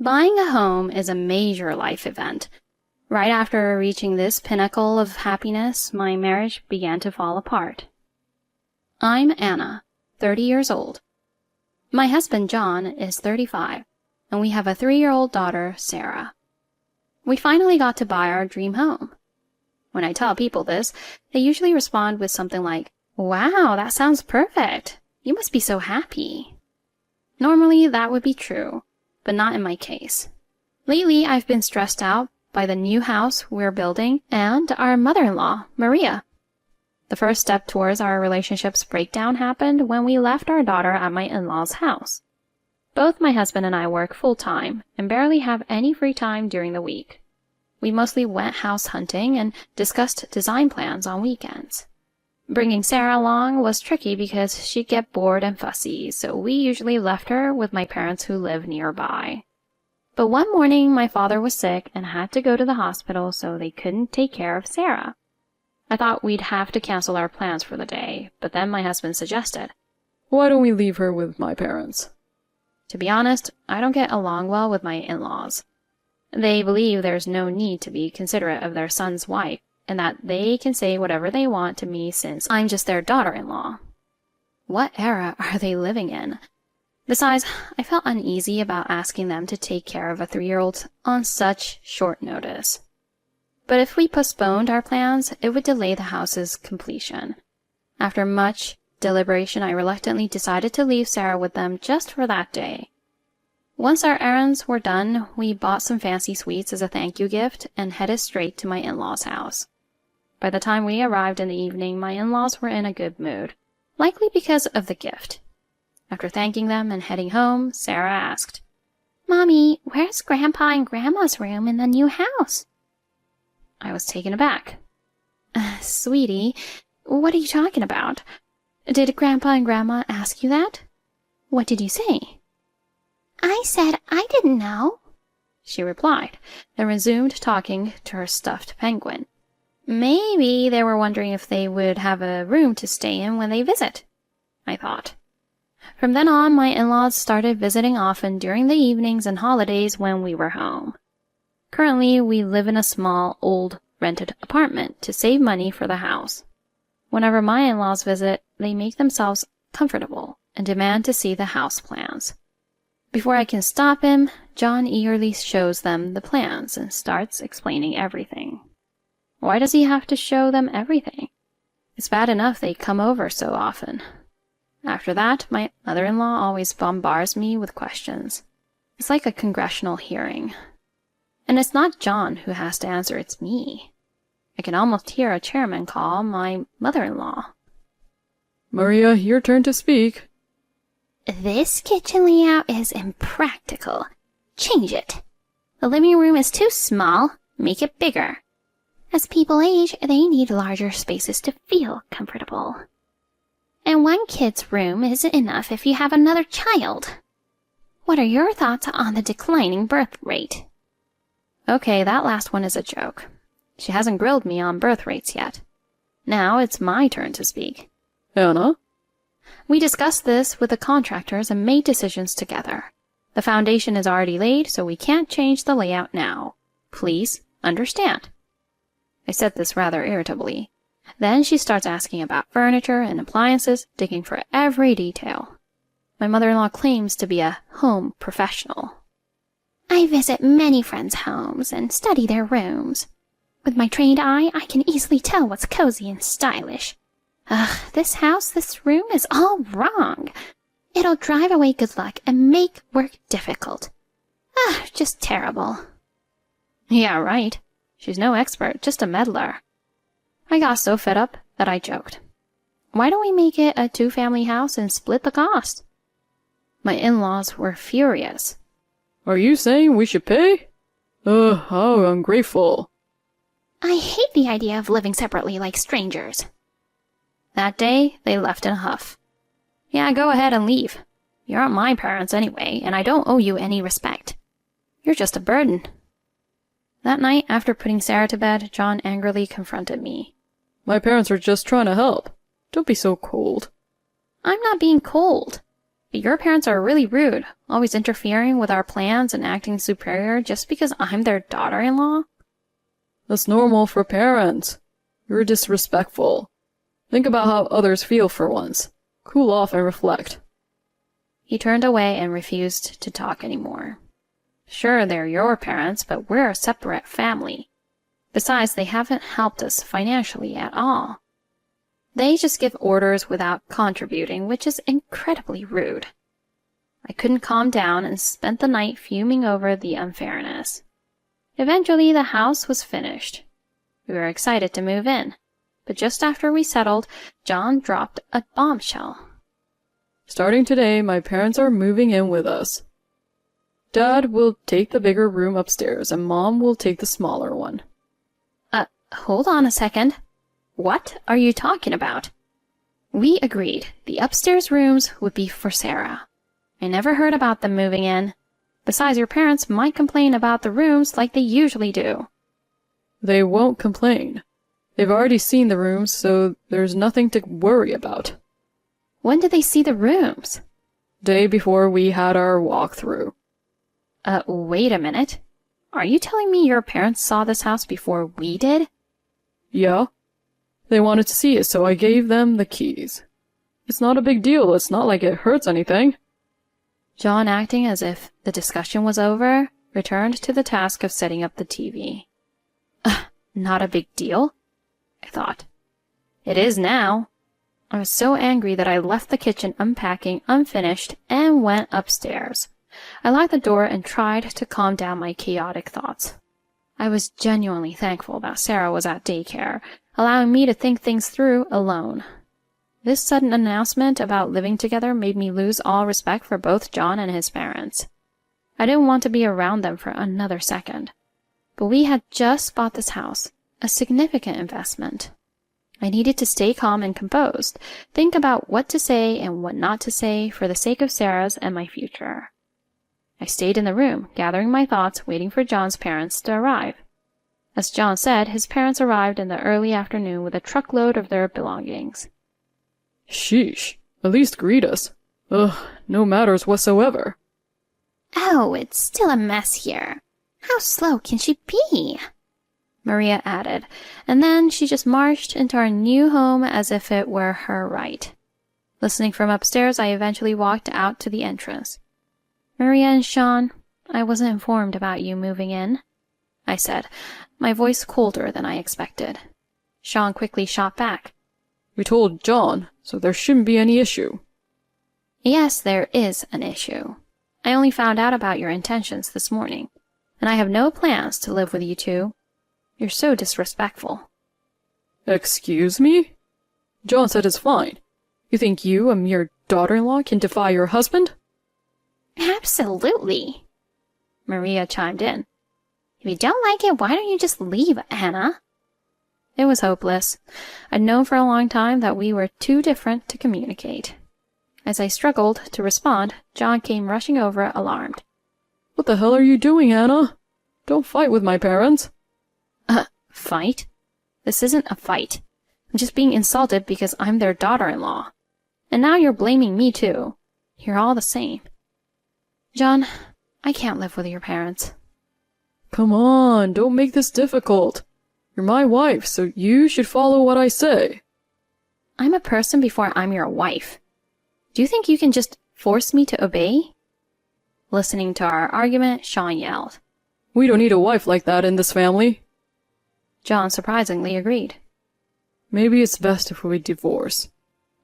Buying a home is a major life event. Right after reaching this pinnacle of happiness, my marriage began to fall apart. I'm Anna, 30 years old. My husband, John, is 35, and we have a 3-year-old daughter, Sarah. We finally got to buy our dream home. When I tell people this, they usually respond with something like, "Wow, that sounds perfect. You must be so happy." Normally, that would be true, but not in my case. Lately, I've been stressed out by the new house we're building and our mother-in-law, Maria. The first step towards our relationship's breakdown happened when we left our daughter at my in-laws' house. Both my husband and I work full-time and barely have any free time during the week. We mostly went house hunting and discussed design plans on weekends. Bringing Sarah along was tricky because she'd get bored and fussy, so we usually left her with my parents who live nearby. But one morning, my father was sick and had to go to the hospital, so they couldn't take care of Sarah. I thought we'd have to cancel our plans for the day, but then my husband suggested, "Why don't we leave her with my parents?" To be honest, I don't get along well with my in-laws. They believe there's no need to be considerate of their son's wife, and that they can say whatever they want to me since I'm just their daughter-in-law. What era are they living in? Besides, I felt uneasy about asking them to take care of a 3-year-old on such short notice. But if we postponed our plans, it would delay the house's completion. After much deliberation, I reluctantly decided to leave Sarah with them just for that day. Once our errands were done, we bought some fancy sweets as a thank you gift and headed straight to my in-laws' house. By the time we arrived in the evening, my in-laws were in a good mood, likely because of the gift. After thanking them and heading home, Sarah asked, "Mommy, where's Grandpa and Grandma's room in the new house?" I was taken aback. Sweetie, what are you talking about? Did Grandpa and Grandma ask you that? What did you say?" "I said I didn't know," she replied, then resumed talking to her stuffed penguin. Maybe they were wondering if they would have a room to stay in when they visit, I thought. From then on, my in-laws started visiting often during the evenings and holidays when we were home. Currently, we live in a small, old, rented apartment to save money for the house. Whenever my in-laws visit, they make themselves comfortable and demand to see the house plans. Before I can stop him, John eagerly shows them the plans and starts explaining everything. Why does he have to show them everything? It's bad enough they come over so often. After that, my mother-in-law always bombards me with questions. It's like a congressional hearing. And it's not John who has to answer, it's me. I can almost hear a chairman call my mother-in-law. "Maria, your turn to speak." "This kitchen layout is impractical. Change it. The living room is too small. Make it bigger. As people age, they need larger spaces to feel comfortable. And one kid's room isn't enough if you have another child. What are your thoughts on the declining birth rate?" Okay, that last one is a joke. She hasn't grilled me on birth rates yet. Now it's my turn to speak. "Anna?" We discussed this with the contractors and made decisions together. The foundation is already laid, so we can't change the layout now. Please understand. I said this rather irritably. Then she starts asking about furniture and appliances, digging for every detail. My mother-in-law claims to be a home professional. "I visit many friends' homes and study their rooms. With my trained eye, I can easily tell what's cozy and stylish. Ugh, this house, this room is all wrong. It'll drive away good luck and make work difficult. Just terrible." Yeah, right. She's no expert, just a meddler. I got so fed up that I joked. Why don't we make it a 2-family house and split the cost? My in-laws were furious. "Are you saying we should pay? How ungrateful." "I hate the idea of living separately like strangers." That day, they left in a huff. Yeah, go ahead and leave. You aren't my parents anyway, and I don't owe you any respect. You're just a burden. That night, after putting Sarah to bed, John angrily confronted me. "My parents are just trying to help. Don't be so cold." I'm not being cold. But your parents are really rude, always interfering with our plans and acting superior just because I'm their daughter-in-law. That's normal for parents. You're disrespectful. Think about how others feel for once. Cool off and reflect. He turned away and refused to talk anymore. Sure, they're your parents, but we're a separate family. Besides, they haven't helped us financially at all. They just give orders without contributing, which is incredibly rude. I couldn't calm down and spent the night fuming over the unfairness. Eventually, the house was finished. We were excited to move in, but just after we settled, John dropped a bombshell. Starting today, my parents are moving in with us. Dad will take the bigger room upstairs, and Mom will take the smaller one. Hold on a second. What are you talking about? We agreed the upstairs rooms would be for Sarah. I never heard about them moving in. Besides, your parents might complain about the rooms like they usually do. They won't complain. They've already seen the rooms, so there's nothing to worry about. When did they see the rooms? Day before we had our walkthrough. Wait a minute. Are you telling me your parents saw this house before we did? Yeah. They wanted to see it, so I gave them the keys. It's not a big deal. It's not like it hurts anything. John, acting as if the discussion was over, returned to the task of setting up the TV. Not a big deal? I thought. It is now. I was so angry that I left the kitchen unpacking unfinished and went upstairs. I locked the door and tried to calm down my chaotic thoughts. I was genuinely thankful that Sarah was at daycare, allowing me to think things through alone. This sudden announcement about living together made me lose all respect for both John and his parents. I didn't want to be around them for another second. But we had just bought this house, a significant investment. I needed to stay calm and composed, think about what to say and what not to say for the sake of Sarah's and my future. I stayed in the room, gathering my thoughts, waiting for John's parents to arrive. As John said, his parents arrived in the early afternoon with a truckload of their belongings. Sheesh. At least greet us. Ugh, no matters whatsoever. Oh, it's still a mess here. How slow can she be? Maria added, and then she just marched into our new home as if it were her right. Listening from upstairs, I eventually walked out to the entrance. Maria and Sean, I wasn't informed about you moving in, I said, my voice colder than I expected. Sean quickly shot back. We told John, so there shouldn't be any issue. Yes, there is an issue. I only found out about your intentions this morning, and I have no plans to live with you two. You're so disrespectful. Excuse me? John said it's fine. You think you, a mere daughter-in-law, can defy your husband? Absolutely, Maria chimed in. If you don't like it, why don't you just leave, Anna? It was hopeless. I'd known for a long time that we were too different to communicate. As I struggled to respond, John came rushing over, alarmed. What the hell are you doing, Anna? Don't fight with my parents. Fight? This isn't a fight. I'm just being insulted because I'm their daughter-in-law. And now you're blaming me too. You're all the same. John, I can't live with your parents. Come on, don't make this difficult. You're my wife, so you should follow what I say. I'm a person before I'm your wife. Do you think you can just force me to obey? Listening to our argument, Sean yelled. We don't need a wife like that in this family. John surprisingly agreed. Maybe it's best if we divorce.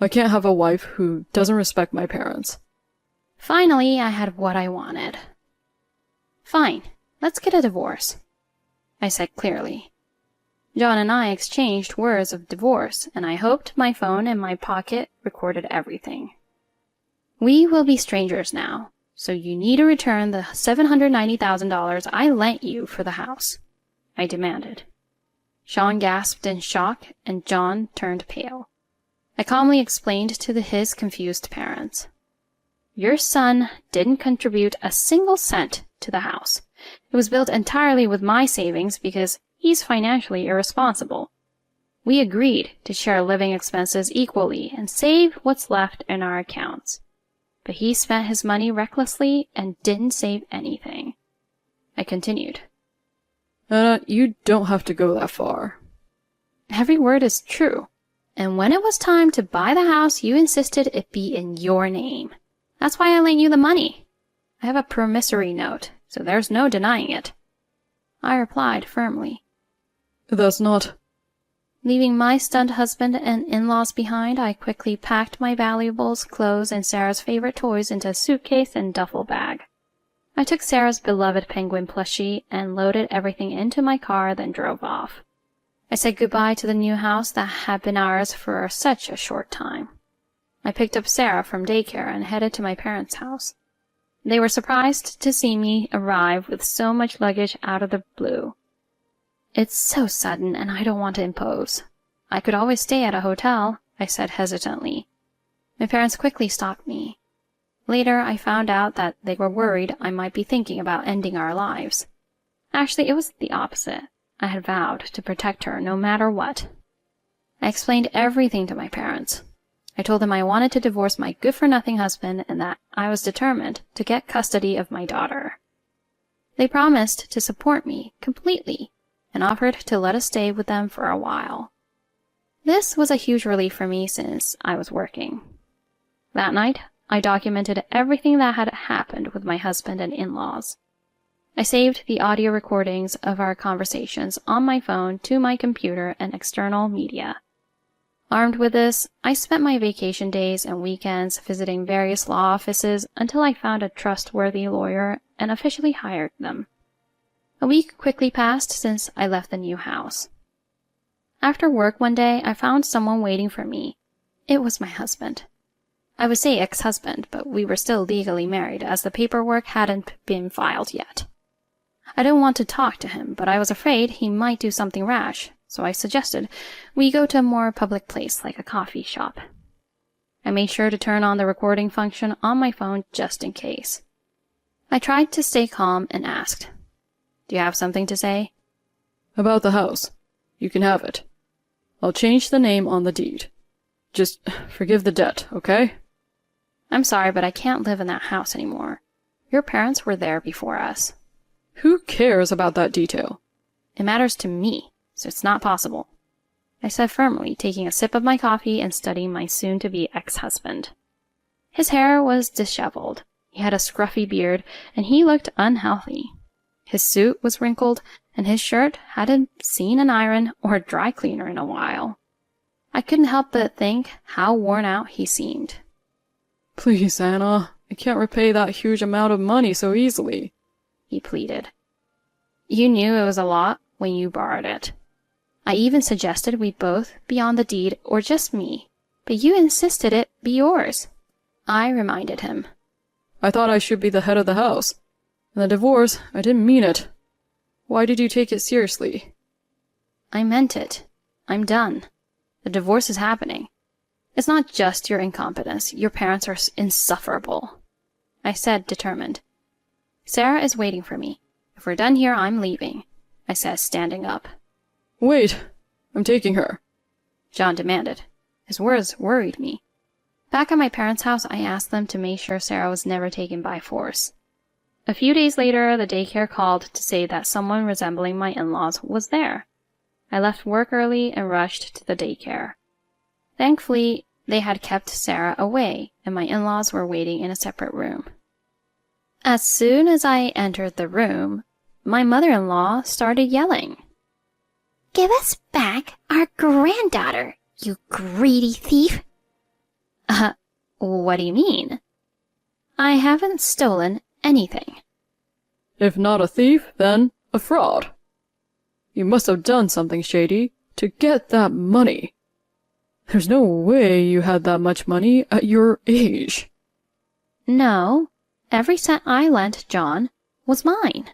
I can't have a wife who doesn't respect my parents. Finally, I had what I wanted. Fine, let's get a divorce, I said clearly. John and I exchanged words of divorce, and I hoped my phone in my pocket recorded everything. We will be strangers now, so you need to return the $790,000 I lent you for the house, I demanded. Sean gasped in shock, and John turned pale. I calmly explained to his confused parents. Your son didn't contribute a single cent to the house. It was built entirely with my savings because he's financially irresponsible. We agreed to share living expenses equally and save what's left in our accounts. but he spent his money recklessly and didn't save anything. I continued. Anna, you don't have to go that far. Every word is true. And when it was time to buy the house, you insisted it be in your name. That's why I lent you the money. I have a promissory note, so there's no denying it. I replied firmly. That's not... Leaving my stunned husband and in-laws behind, I quickly packed my valuables, clothes, and Sarah's favorite toys into a suitcase and duffel bag. I took Sarah's beloved penguin plushie and loaded everything into my car, then drove off. I said goodbye to the new house that had been ours for such a short time. I picked up Sarah from daycare and headed to my parents' house. They were surprised to see me arrive with so much luggage out of the blue. It's so sudden, and I don't want to impose. I could always stay at a hotel, I said hesitantly. My parents quickly stopped me. Later, I found out that they were worried I might be thinking about ending our lives. Actually, it was the opposite. I had vowed to protect her no matter what. I explained everything to my parents. I told them I wanted to divorce my good-for-nothing husband and that I was determined to get custody of my daughter. They promised to support me completely and offered to let us stay with them for a while. This was a huge relief for me since I was working. That night, I documented everything that had happened with my husband and in-laws. I saved the audio recordings of our conversations on my phone to my computer and external media. Armed with this, I spent my vacation days and weekends visiting various law offices until I found a trustworthy lawyer and officially hired them. A week quickly passed since I left the new house. After work one day, I found someone waiting for me. It was my husband. I would say ex-husband, but we were still legally married as the paperwork hadn't been filed yet. I didn't want to talk to him, but I was afraid he might do something rash, so I suggested we go to a more public place like a coffee shop. I made sure to turn on the recording function on my phone just in case. I tried to stay calm and asked, "Do you have something to say?" About the house. You can have it. I'll change the name on the deed. Just forgive the debt, okay? I'm sorry, but I can't live in that house anymore. Your parents were there before us. Who cares about that detail? It matters to me, so it's not possible, I said firmly, taking a sip of my coffee and studying my soon-to-be ex-husband. His hair was disheveled, he had a scruffy beard, and he looked unhealthy. His suit was wrinkled, and his shirt hadn't seen an iron or dry cleaner in a while. I couldn't help but think how worn out he seemed. Please, Anna, I can't repay that huge amount of money so easily, he pleaded. You knew it was a lot when you borrowed it. I even suggested we both be on the deed or just me, but you insisted it be yours. I reminded him. I thought I should be the head of the house. And the divorce, I didn't mean it. Why did you take it seriously? I meant it. I'm done. The divorce is happening. It's not just your incompetence. Your parents are insufferable, I said, determined. Sarah is waiting for me. If we're done here, I'm leaving, I said, standing up. Wait, I'm taking her, John demanded. His words worried me. Back at my parents' house, I asked them to make sure Sarah was never taken by force. A few days later, the daycare called to say that someone resembling my in-laws was there. I left work early and rushed to the daycare. Thankfully, they had kept Sarah away, and my in-laws were waiting in a separate room. As soon as I entered the room, my mother-in-law started yelling. Give us back our granddaughter, you greedy thief! What do you mean? I haven't stolen anything. If not a thief, then a fraud. You must have done something shady to get that money. There's no way you had that much money at your age. No, every cent I lent John was mine.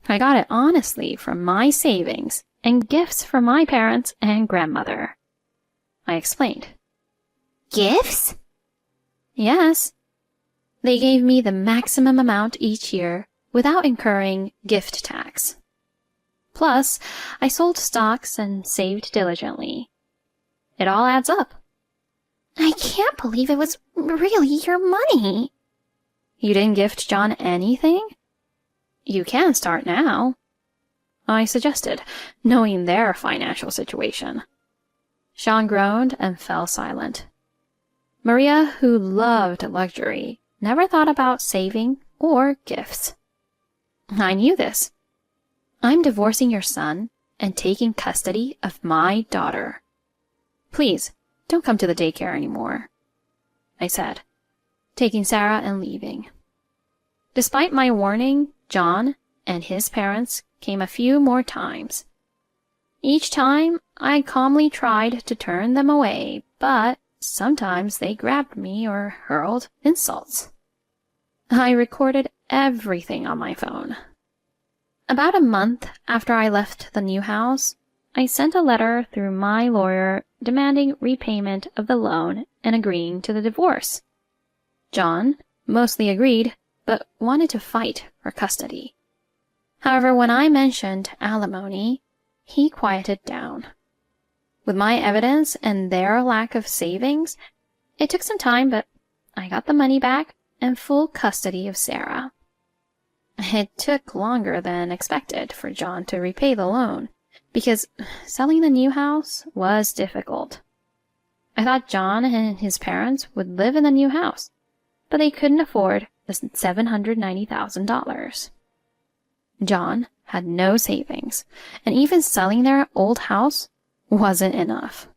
I got it honestly from my savings and gifts from my parents and grandmother, I explained. Gifts? Yes. They gave me the maximum amount each year without incurring gift tax. Plus, I sold stocks and saved diligently. It all adds up. I can't believe it was really your money. You didn't gift John anything? You can start now, I suggested, knowing their financial situation. Sean groaned and fell silent. Maria, who loved luxury, never thought about saving or gifts. I knew this. I'm divorcing your son and taking custody of my daughter. Please, don't come to the daycare anymore, I said, taking Sarah and leaving. Despite my warning, John and his parents came a few more times. Each time, I calmly tried to turn them away, but sometimes they grabbed me or hurled insults. I recorded everything on my phone. About a month after I left the new house, I sent a letter through my lawyer demanding repayment of the loan and agreeing to the divorce. John mostly agreed, but wanted to fight for custody. However, when I mentioned alimony, he quieted down. With my evidence and their lack of savings, it took some time, but I got the money back and full custody of Sarah. It took longer than expected for John to repay the loan, because selling the new house was difficult. I thought John and his parents would live in the new house, but they couldn't afford the $790,000. John had no savings, and even selling their old house wasn't enough.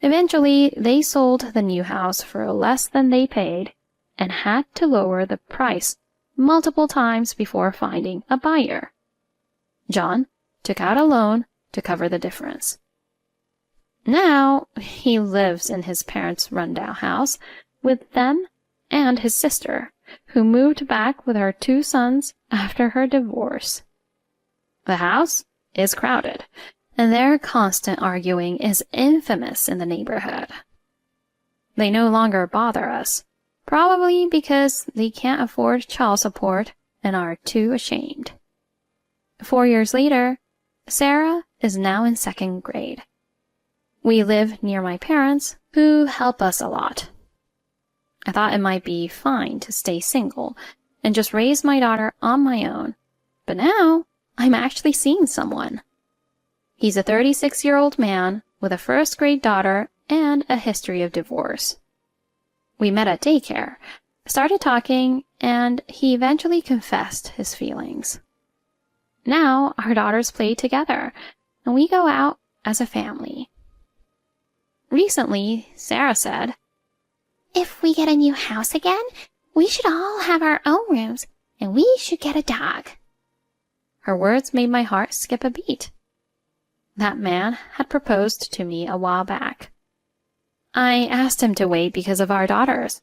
Eventually, they sold the new house for less than they paid and had to lower the price multiple times before finding a buyer. John took out a loan to cover the difference. Now, he lives in his parents' rundown house with them and his sister, who moved back with her 2 sons after her divorce. The house is crowded, and their constant arguing is infamous in the neighborhood. They no longer bother us, probably because they can't afford child support and are too ashamed. 4 years later, Sarah is now in 2nd grade. We live near my parents, who help us a lot. I thought it might be fine to stay single and just raise my daughter on my own, but now I'm actually seeing someone. He's a 36-year-old man with a 1st-grade daughter and a history of divorce. We met at daycare, started talking, and he eventually confessed his feelings. Now our daughters play together, and we go out as a family. Recently, Sarah said, If we get a new house again, we should all have our own rooms, and we should get a dog. Her words made my heart skip a beat. That man had proposed to me a while back. I asked him to wait because of our daughters,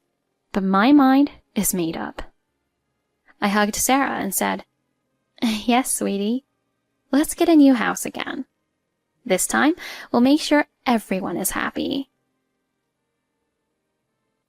but my mind is made up. I hugged Sarah and said, Yes, sweetie, let's get a new house again. This time, we'll make sure everyone is happy.